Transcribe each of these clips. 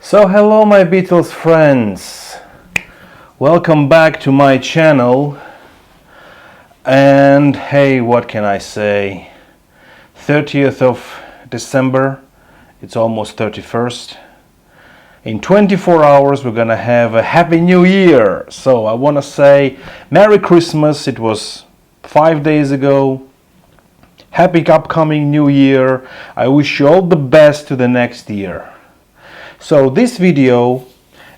So hello my Beatles friends, welcome back to my channel. And hey, what can I say, 30th of December, it's almost 31st. In 24 hours we're gonna have a Happy New Year. So I want to say Merry Christmas, it was 5 days ago. Happy upcoming New Year. I wish you all the best to the next year. So this video,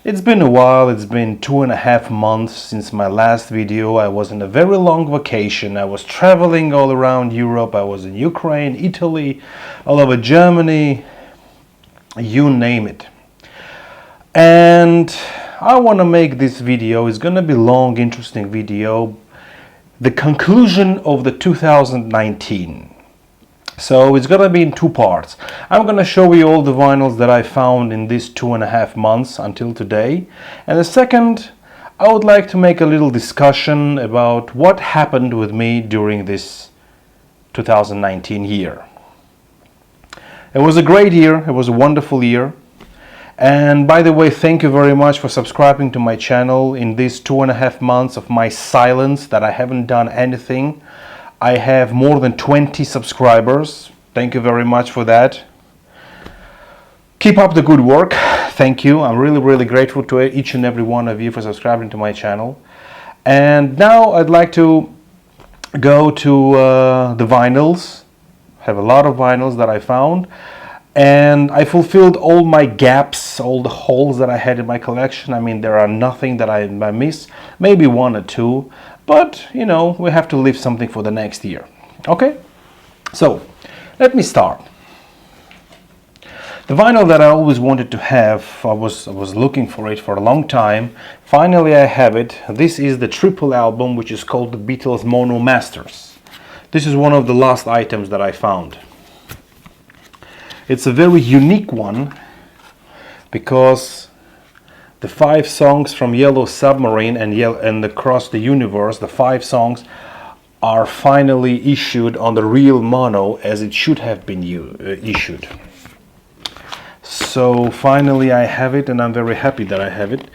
it's been a while, it's been 2.5 months since my last video. I was in a very long vacation. I was traveling all around Europe. I was in Ukraine, Italy, all over Germany, you name it. And I want to make this video, it's going to be long, interesting video, the conclusion of the 2019. So it's gonna be in two parts. I'm gonna show you all the vinyls that I found in these 2.5 months until today. And the second, I would like to make a little discussion about what happened with me during this 2019 year. It was a great year, it was a wonderful year. And by the way, thank you very much for subscribing to my channel in these 2.5 months of my silence that I haven't done anything. I have more than 20 subscribers. Thank you very much for that. Keep up the good work. Thank you. I'm really grateful to each and every one of you for subscribing to my channel. And now I'd like to go to the vinyls. I have a lot of vinyls that I found. And I fulfilled all my gaps, all the holes that I had in my collection. I mean, there are nothing that I miss, maybe one or two. But, you know, we have to leave something for the next year. Okay? So, let me start. The vinyl that I always wanted to have, I was looking for it for a long time. Finally, I have it. This is the triple album, which is called the Beatles Mono Masters. This is one of the last items that I found. It's a very unique one because the 5 songs from Yellow Submarine and Across the Universe, the 5 songs are finally issued on the real mono as it should have been issued. So finally I have it, and I'm very happy that I have it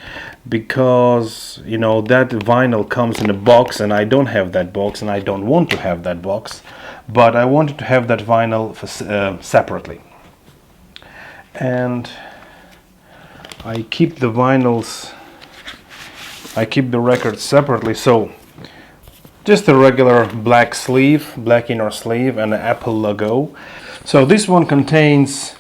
because, you know, that vinyl comes in a box and I don't have that box and I don't want to have that box, but I wanted to have that vinyl separately. And I keep the vinyls, I keep the records separately. So just a regular black sleeve, black inner sleeve, and an Apple logo. So this one contains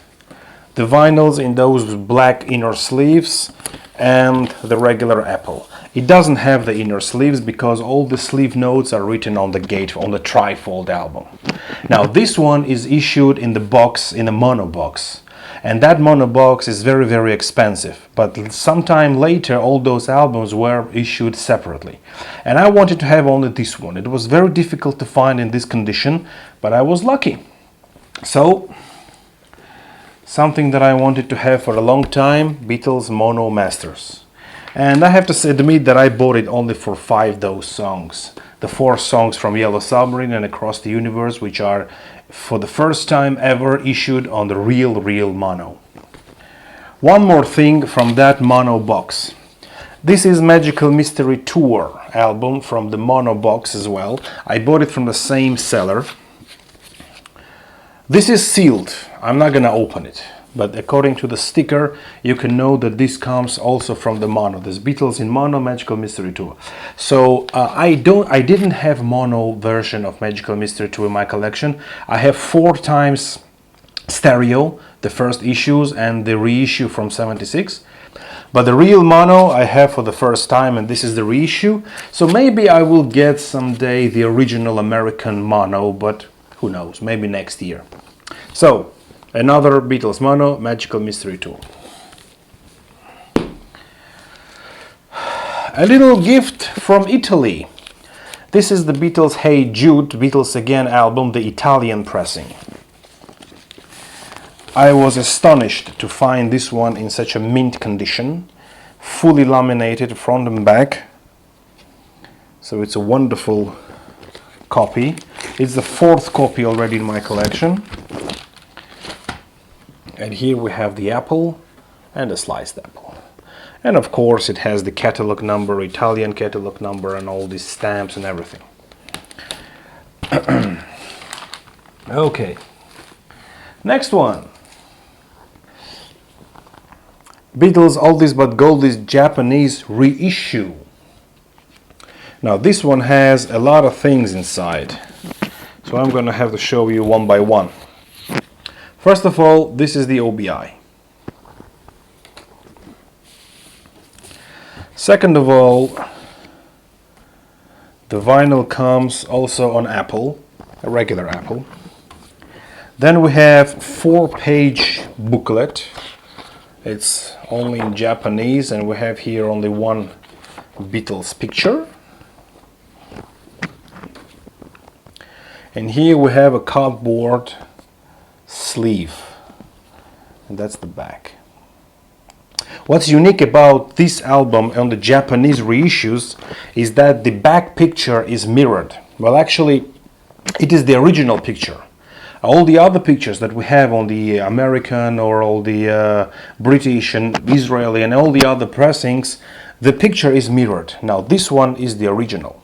the vinyls in those black inner sleeves and the regular Apple. It doesn't have the inner sleeves because all the sleeve notes are written on the on the trifold album. Now this one is issued in the box, in a mono box. And that mono box is very expensive, but sometime later all those albums were issued separately, and I wanted to have only this one. It was very difficult to find in this condition, but I was lucky. So something that I wanted to have for a long time, Beatles Mono Masters. And I have to admit that I bought it only for 5 those songs, the 4 songs from Yellow Submarine and Across the Universe, which are for the first time ever issued on the real mono. One more thing from that mono box. This is Magical Mystery Tour album from the mono box as well. I bought it from the same seller. This is sealed. I'm not gonna open it, but according to the sticker you can know that this comes also from the mono. This Beatles in mono Magical Mystery Tour. So I didn't have mono version of Magical Mystery Tour in my collection. I have 4 times stereo, the first issues and the reissue from '76. But the real mono I have for the first time, and this is the reissue. So maybe I will get someday the original American mono, but who knows, maybe next year. So another Beatles mono, Magical Mystery Tour. A little gift from Italy. This is the Beatles Hey Jude, Beatles Again album, the Italian pressing. I was astonished to find this one in such a mint condition, fully laminated front and back. So it's a wonderful copy. It's the 4th copy already in my collection. And here we have the Apple and a sliced apple. And of course it has the catalog number, Italian catalog number, and all these stamps and everything. Okay, next one. Beatles Oldies But Goldies Japanese reissue. Now this one has a lot of things inside, so I'm going to have to show you one by one. First of all, this is the OBI. Second of all, the vinyl comes also on Apple, a regular Apple. Then we have 4-page booklet. It's only in Japanese, and we have here only one Beatles picture. And here we have a cardboard sleeve, and that's the back. What's unique about this album on the Japanese reissues is that the back picture is mirrored. Well, actually, it is the original picture. All the other pictures that we have on the American or all the British and Israeli and all the other pressings, the picture is mirrored. Now this one is the original.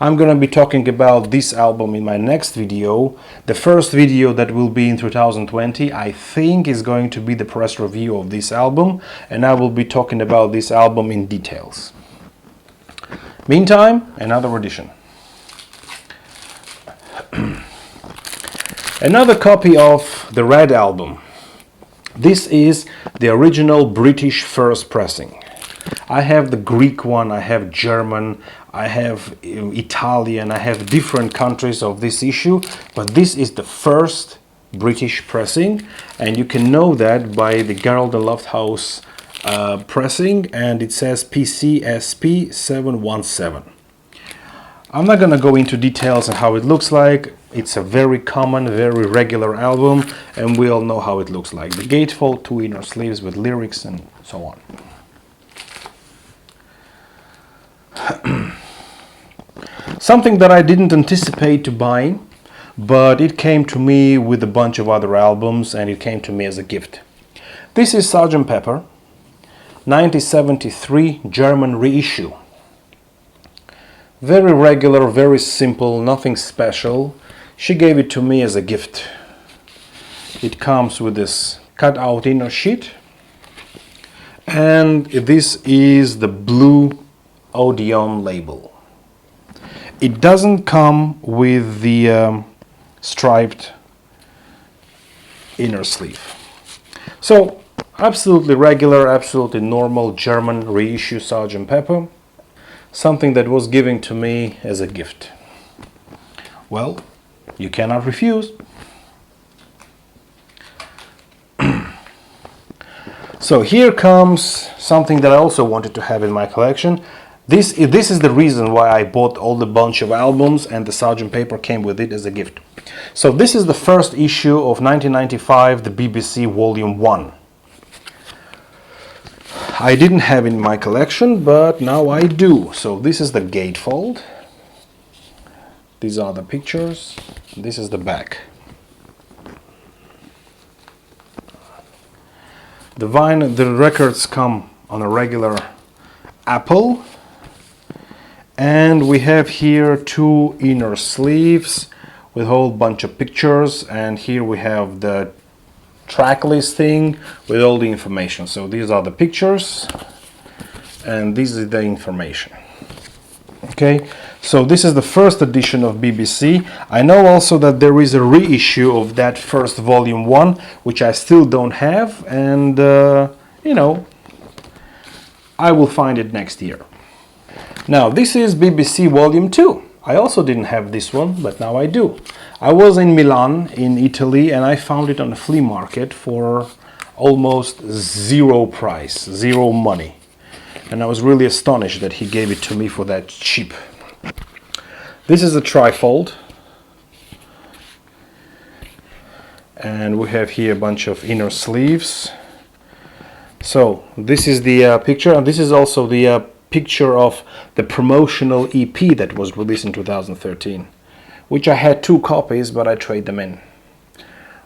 I'm going to be talking about this album in my next video. The first video that will be in 2020, I think, is going to be the press review of this album, and I will be talking about this album in details. Meantime, another edition. Another copy of the Red album. This is the original British first pressing. I have the Greek one, I have German, I have Italian, I have different countries of this issue, but this is the first British pressing, and you can know that by the Gerald and Lofthouse pressing, and it says PCSP 717. I'm not gonna go into details on how it looks like. It's a very common, very regular album, and we all know how it looks like. The gatefold, 2 inner sleeves with lyrics and so on. Something that I didn't anticipate to buy, but it came to me with a bunch of other albums, and it came to me as a gift. This is Sgt. Pepper, 1973 German reissue. Very regular, very simple, nothing special. She gave it to me as a gift. It comes with this cut-out inner sheet, and this is the blue Odeon label. It doesn't come with the striped inner sleeve. So, absolutely regular, absolutely normal German reissue Sgt. Pepper. Something that was given to me as a gift. Well, you cannot refuse. So here comes something that I also wanted to have in my collection. This is the reason why I bought all the bunch of albums, and the Sgt. Pepper came with it as a gift. So this is the first issue of 1995, the BBC Volume 1. I didn't have it in my collection, but now I do. So this is the gatefold. These are the pictures. This is the back. The records come on a regular Apple. And we have here 2 inner sleeves with a whole bunch of pictures, and here we have the track listing with all the information. So these are the pictures, and this is the information. Okay, so this is the first edition of BBC. I know also that there is a reissue of that first volume 1, which I still don't have, and you know, I will find it next year. Now this is BBC Volume 2. I also didn't have this one, but now I do. I was in Milan in Italy, and I found it on a flea market for almost zero price, zero money. And I was really astonished that he gave it to me for that cheap. This is a trifold. And we have here a bunch of inner sleeves. So this is the picture, and this is also the picture of the promotional EP that was released in 2013, which I had 2 copies, but I traded them in.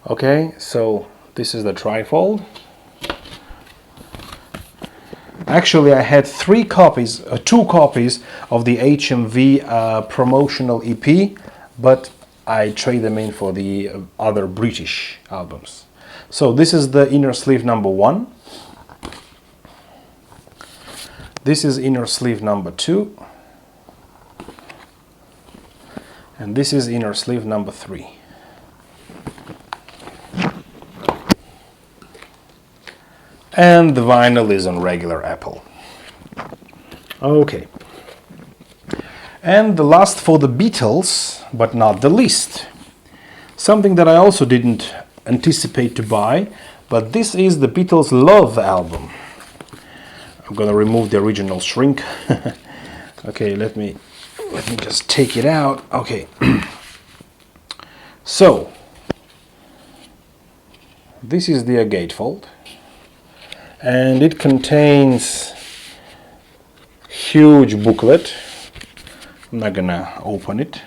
Okay, so this is the trifold, Actually, I had two copies of the HMV promotional EP, but I trade them in for the other British albums. So this is the inner sleeve number 1. This is inner sleeve number 2. And this is inner sleeve number 3. And the vinyl is on regular Apple. Okay. And the last for the Beatles, but not the least. Something that I also didn't anticipate to buy, but this is the Beatles Love album. I'm gonna remove the original shrink. Okay, let me just take it out. Okay. So this is the gatefold, and it contains huge booklet. I'm not gonna open it.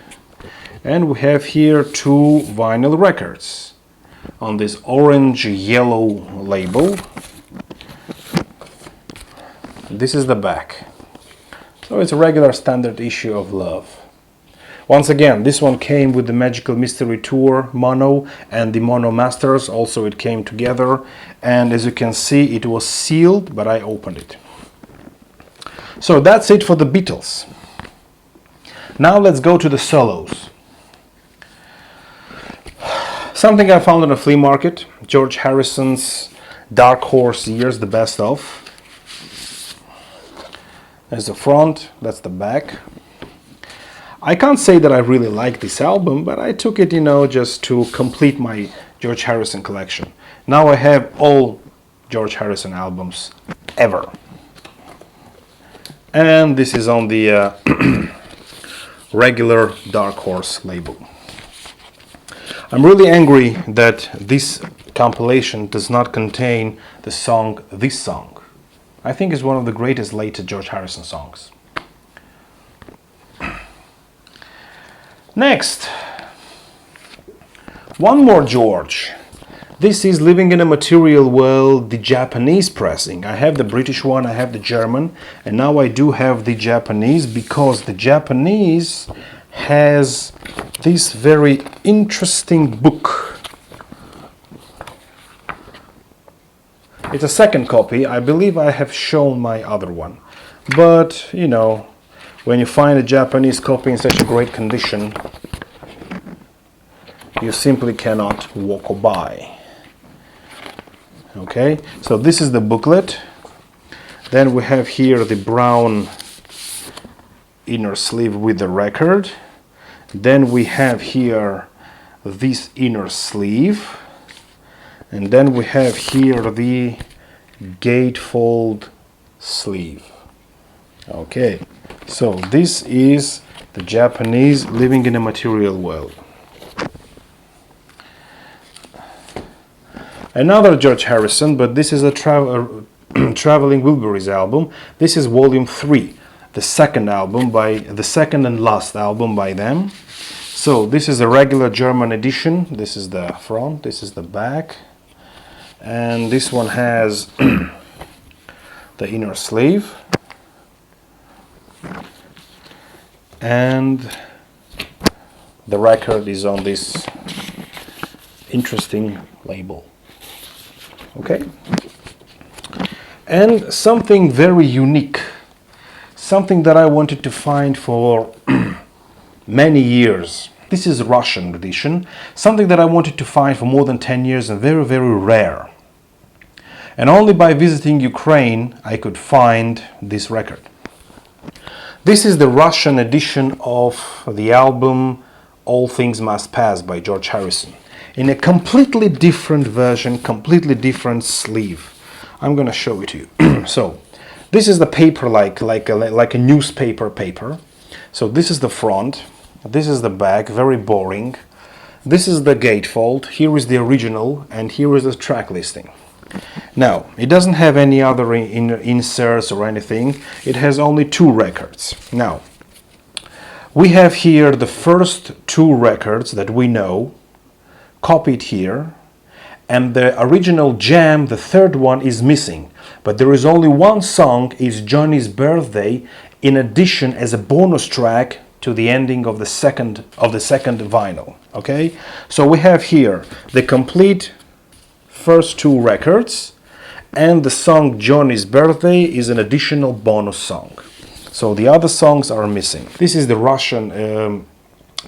And we have here 2 vinyl records on this orange yellow label. This is the back. So it's a regular standard issue of Love. Once again, this one came with the Magical Mystery Tour mono and the mono masters. Also it came together, and as you can see it was sealed, but I opened it. So that's it for the Beatles. Now let's go to the solos. Something I found on a flea market, George Harrison's Dark Horse Years, the best of. There's the front, that's the back. I can't say that I really like this album, but I took it, just to complete my George Harrison collection. Now I have all George Harrison albums ever. And this is on the regular Dark Horse label. I'm really angry that this compilation does not contain the song This Song. I think it's one of the greatest late George Harrison songs. Next, one more George. This is Living in a Material World, the Japanese pressing. I have the British one, I have the German, and now I do have the Japanese, because the Japanese has this very interesting book. It's a second copy. I believe I have shown my other one. But, when you find a Japanese copy in such a great condition, you simply cannot walk by. Okay, so this is the booklet. Then we have here the brown inner sleeve with the record. Then we have here this inner sleeve. And then we have here the gatefold sleeve. Okay. So this is the Japanese Living in a Material World. Another George Harrison, but this is a Traveling Wilburys album. This is volume 3, the second and last album by them. So this is a regular German edition. This is the front, this is the back. And this one has the inner sleeve. And the record is on this interesting label. Okay? And something very unique, something that I wanted to find for many years. This is Russian edition, something that I wanted to find for more than 10 years and very, very rare. And only by visiting Ukraine I could find this record. This is the Russian edition of the album All Things Must Pass by George Harrison, in a completely different version, completely different sleeve. I'm going to show it to you. So, this is the paper like a newspaper paper. So this is the front, this is the back, very boring. This is the gatefold, here is the original, and here is the track listing. Now, it doesn't have any other inserts or anything. It has only 2 records. Now, we have here the first 2 records that we know, copied here, and the original Jam, the third one, is missing. But there is only one song, is Johnny's Birthday, in addition as a bonus track to the ending of the second vinyl. Okay, so we have here the complete first two records, and the song Johnny's Birthday is an additional bonus song. So the other songs are missing. This is the Russian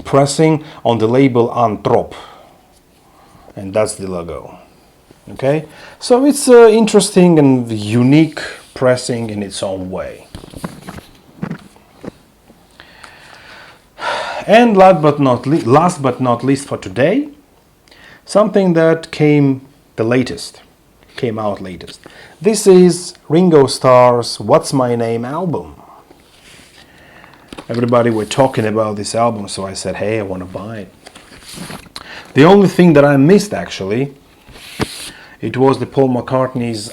pressing on the label Antrop, and that's the logo. Okay, so it's interesting and unique pressing in its own way. And last but not least for today, something that came out latest. This is Ringo Starr's What's My Name album. Everybody were talking about this album, so I said, hey, I want to buy it. The only thing that I missed, actually, it was the Paul McCartney's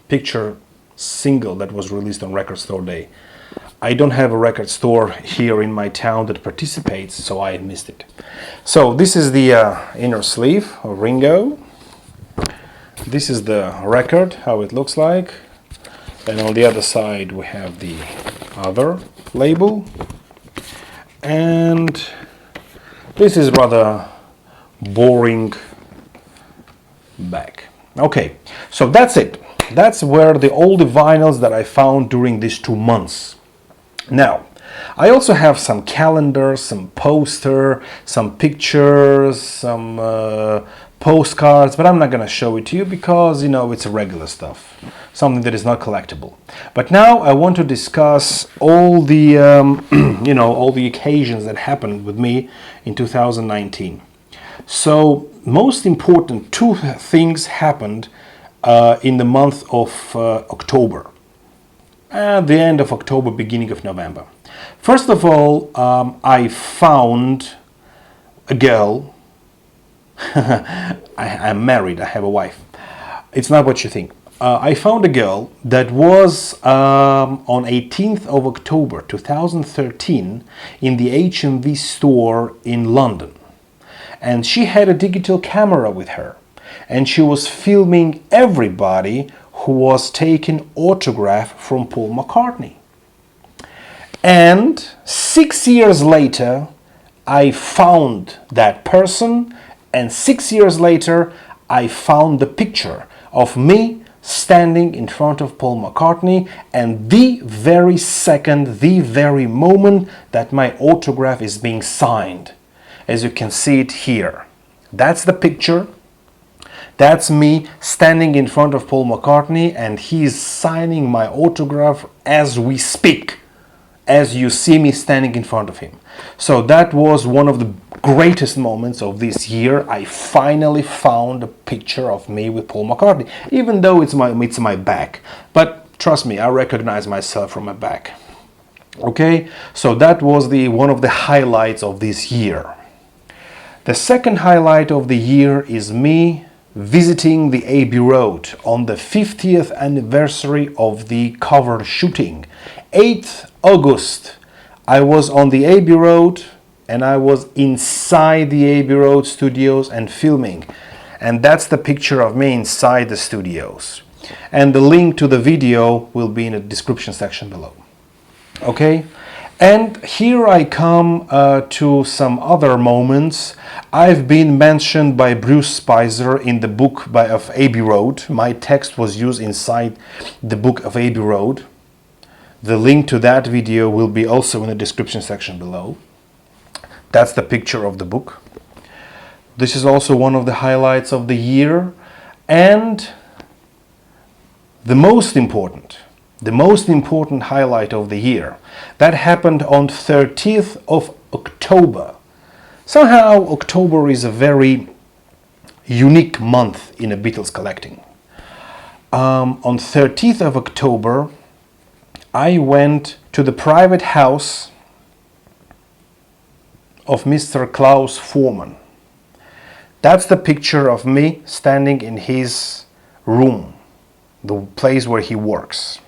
picture single that was released on Record Store Day. I don't have a record store here in my town that participates, so I missed it. So this is the inner sleeve of Ringo. This is the record, how it looks like. And on the other side we have the other label. And this is rather boring back. Okay, so that's it. That's where all the vinyls that I found during these 2 months. Now, I also have some calendars, some poster, some pictures, some postcards, but I'm not going to show it to you because, you know, it's regular stuff, something that is not collectible. But now I want to discuss all the, all the occasions that happened with me in 2019. So, most important, two things happened in the month of October. At the end of October, beginning of November. First of all, I found a girl. I'm married, I have a wife. It's not what you think. I found a girl that was on 18th of October 2013 in the HMV store in London. And she had a digital camera with her. And she was filming everybody who was taking autograph from Paul McCartney. And 6 years later, I found that person, and 6 years later, I found the picture of me standing in front of Paul McCartney, and the very second, the very moment that my autograph is being signed. As you can see it here. That's the picture. That's me standing in front of Paul McCartney, and he's signing my autograph as we speak, as you see me standing in front of him. So that was one of the greatest moments of this year. I finally found a picture of me with Paul McCartney, even though it's my back. But trust me, I recognize myself from my back. Okay, so that was one of the highlights of this year. The second highlight of the year is me visiting the Abbey Road on the 50th anniversary of the cover shooting. 8th August, I was on the Abbey Road and I was inside the Abbey Road studios and filming. And that's the picture of me inside the studios. And the link to the video will be in the description section below. Okay? And here I come to some other moments. I've been mentioned by Bruce Spicer in the book of Abbey Road. My text was used inside the book of Abbey Road. The link to that video will be also in the description section below. That's the picture of the book. This is also one of the highlights of the year. And the most important highlight of the year, that happened on 30th of October. Somehow October is a very unique month in a Beatles collecting. On 30th of October, I went to the private house of Mr. Klaus Foreman. That's the picture of me standing in his room, the place where he works.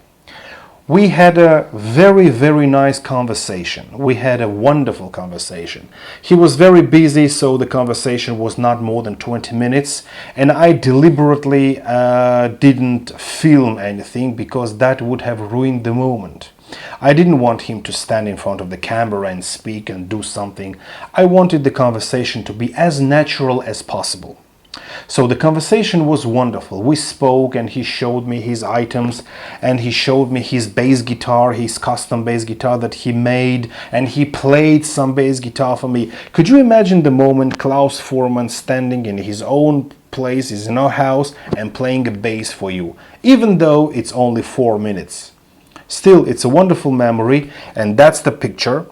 We had a very, very nice conversation. We had a wonderful conversation. He was very busy, so the conversation was not more than 20 minutes. And I deliberately didn't film anything because that would have ruined the moment. I didn't want him to stand in front of the camera and speak and do something. I wanted the conversation to be as natural as possible. So the conversation was wonderful. We spoke and he showed me his items and he showed me his bass guitar, his custom bass guitar that he made, and he played some bass guitar for me. Could you imagine the moment Klaus Voormann standing in his own place, is in our house, and playing a bass for you, even though it's only 4 minutes? Still, it's a wonderful memory, and that's the picture.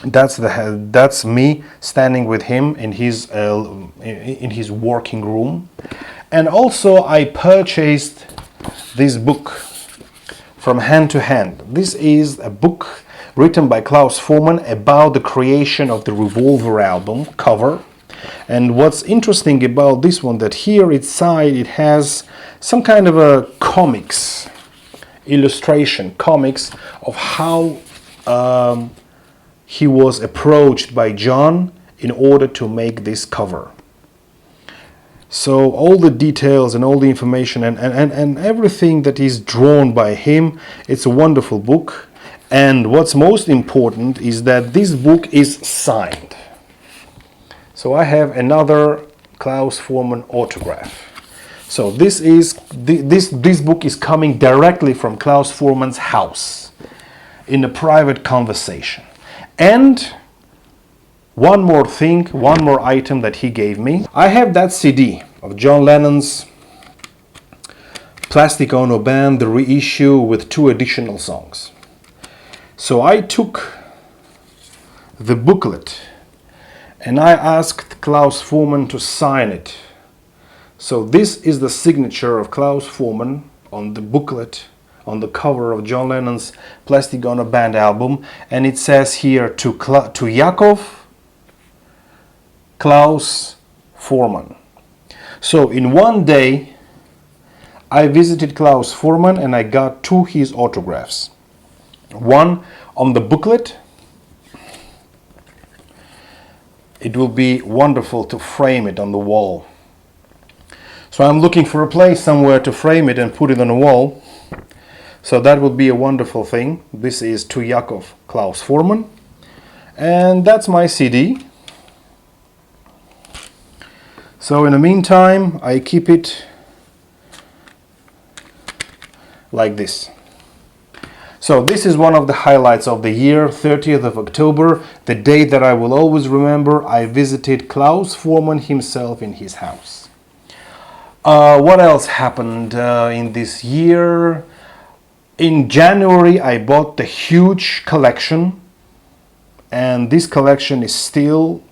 That's me standing with him in his working room. And also I purchased this book from Hand to Hand. This is a book written by Klaus Voormann about the creation of the Revolver album cover. And what's interesting about this one, that here inside it has some kind of a comics illustration, comics of how he was approached by John in order to make this cover. So all the details and all the information and everything that is drawn by him, it's a wonderful book. And what's most important is that this book is signed. So I have another Klaus Voormann autograph. So this book is coming directly from Klaus Voormann's house in a private conversation. And one more thing, one more item that he gave me. I have that CD of John Lennon's Plastic Ono Band, the reissue with 2 additional songs. So I took the booklet and I asked Klaus Voormann to sign it. So this is the signature of Klaus Voormann on the booklet, on the cover of John Lennon's Plastic Ono Band album, and it says here to Yakov Klaus Voormann. So in one day I visited Klaus Voormann and I got 2 his autographs. One on the booklet. It will be wonderful to frame it on the wall. So I'm looking for a place somewhere to frame it and put it on a wall. So that would be a wonderful thing. This is to Yakov Klaus Voormann. And that's my CD. So in the meantime, I keep it like this. So this is one of the highlights of the year, 30th of October, the day that I will always remember. I visited Klaus Voormann himself in his house. What else happened in this year? In January, I bought the huge collection, and this collection is still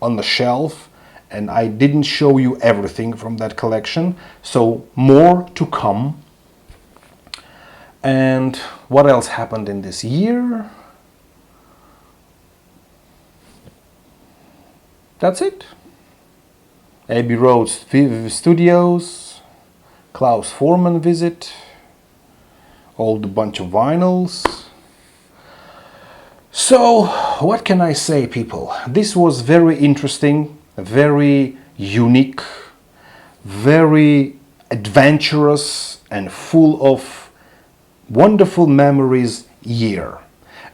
on the shelf, and I didn't show you everything from that collection, so more to come. And what else happened in this year? That's it. Abbey Road Studios, Klaus Voormann visit, old bunch of vinyls. So what can I say, people? This was very interesting, very unique, very adventurous and full of wonderful memories year.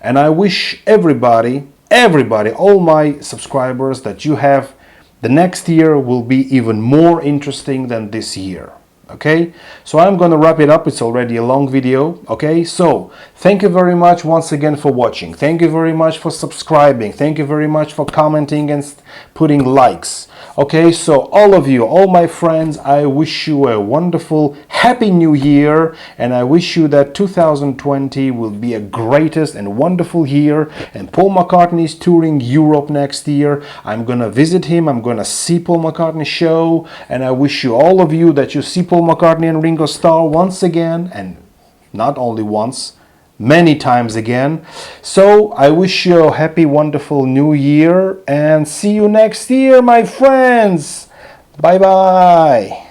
And I wish everybody, all my subscribers, that you have the next year will be even more interesting than this year. Okay, so I'm gonna wrap it up. It's already a long video. Okay, so thank you very much once again for watching. Thank you very much for subscribing. Thank you very much for commenting and putting likes. Okay, so all of you, all my friends, I wish you a wonderful, happy new year, and I wish you that 2020 will be a greatest and wonderful year. And Paul McCartney is touring Europe next year. I'm gonna visit him. I'm gonna see Paul McCartney show, and I wish you, all of you, that you see Paul McCartney and Ringo Starr once again, and not only once, many times again. So I wish you a happy, wonderful new year, and see you next year, my friends. Bye bye.